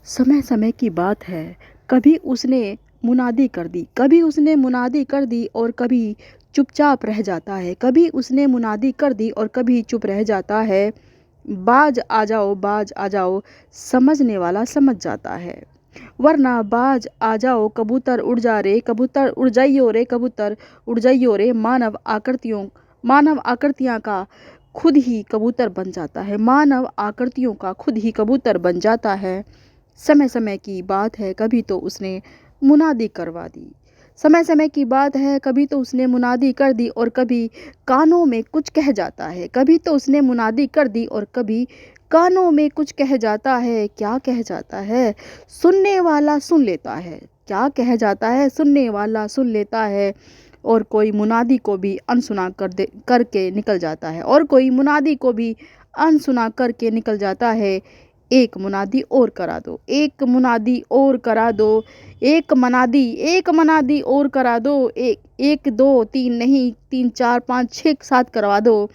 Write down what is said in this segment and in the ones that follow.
समय समय की बात है। कभी उसने मुनादी कर दी, कभी उसने मुनादी कर दी और कभी चुपचाप रह जाता है। कभी उसने मुनादी कर दी और कभी चुप रह जाता है। बाज आ जाओ, समझने वाला समझ जाता है। वरना बाज आ जाओ, कबूतर उड़ जा रे, कबूतर उड़ जाइयो रे, कबूतर उड़ जाइयो रे। मानव आकृतियाँ का खुद ही कबूतर बन जाता है। मानव आकृतियों का खुद ही कबूतर बन जाता है। समय समय की बात है, कभी तो उसने मुनादी करवा दी। समय समय की बात है, कभी तो उसने मुनादी कर दी और कभी कानों में कुछ कह जाता है। कभी तो उसने मुनादी कर दी और कभी कानों में कुछ कह जाता है। क्या कह जाता है? सुनने वाला सुन लेता है। क्या कह जाता है? सुनने वाला सुन लेता है। और कोई मुनादी को भी अनसुना करके निकल जाता है। और कोई मुनादी को भी अनसुना करके निकल जाता है। एक मुनादी और करा दो, एक मुनादी और करा दो, एक मनादी और करा दो। एक एक दो तीन नहीं, 3 4 5 6 7 करवा दो।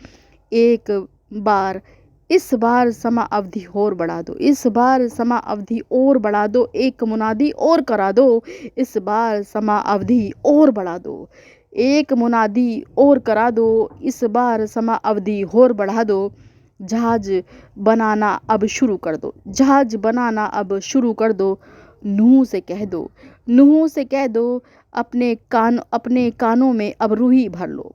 एक बार इस बार समा अवधि और बढ़ा दो, इस बार समा अवधि और बढ़ा दो। एक मुनादी और करा दो, इस बार समा अवधि और बढ़ा दो। एक मुनादी और करा दो, इस बार समा अवधि और बढ़ा दो। जहाज बनाना अब शुरू कर दो, जहाज बनाना अब शुरू कर दो। नूह से कह दो, नूह से कह दो, अपने कानों में अब रूही भर लो।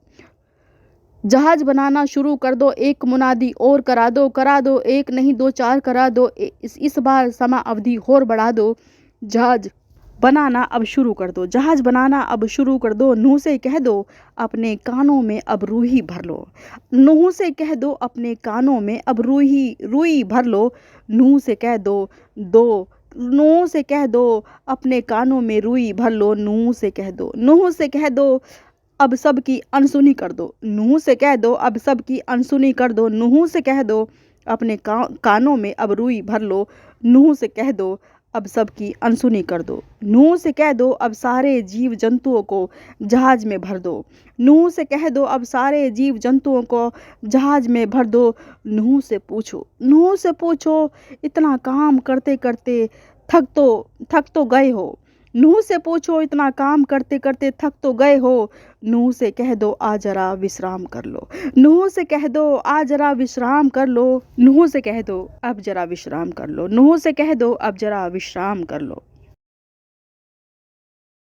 जहाज बनाना शुरू कर दो, एक मुनादी और करा दो, एक नहीं 2 4 करा दो। इस बार समा अवधि और बढ़ा दो। जहाज बनाना अब शुरू कर दो, जहाज बनाना अब शुरू कर दो। नूह से कह दो, अपने कानों में अब रूही भर लो। नूह से कह दो, अपने कानों में अब रूही भर लो। नूह से कह दो, नूह से कह दो, अपने कानों में रूही भर लो। नूह से कह दो, नूह से कह दो, अब सबकी अनसुनी कर दो। नूह से कह दो, अब सबकी अनसुनी कर दो। नूह से कह दो, अपने कानों में अब रूई भर लो। नूह से कह दो, अब सबकी अनसुनी कर दो। नूह से कह दो, अब सारे जीव जंतुओं को जहाज में भर दो। नूह से कह दो, अब सारे जीव जंतुओं को जहाज में भर दो। नूह से पूछो, इतना काम करते करते थक तो गए हो। नूह से पूछो, इतना काम करते करते थक तो गए हो। नूह से कह दो, आ जरा विश्राम कर लो। नूह से कह दो, आ जरा विश्राम कर लो। नूह से कह दो, अब जरा विश्राम कर लो। नूह से कह दो, अब जरा विश्राम कर लो।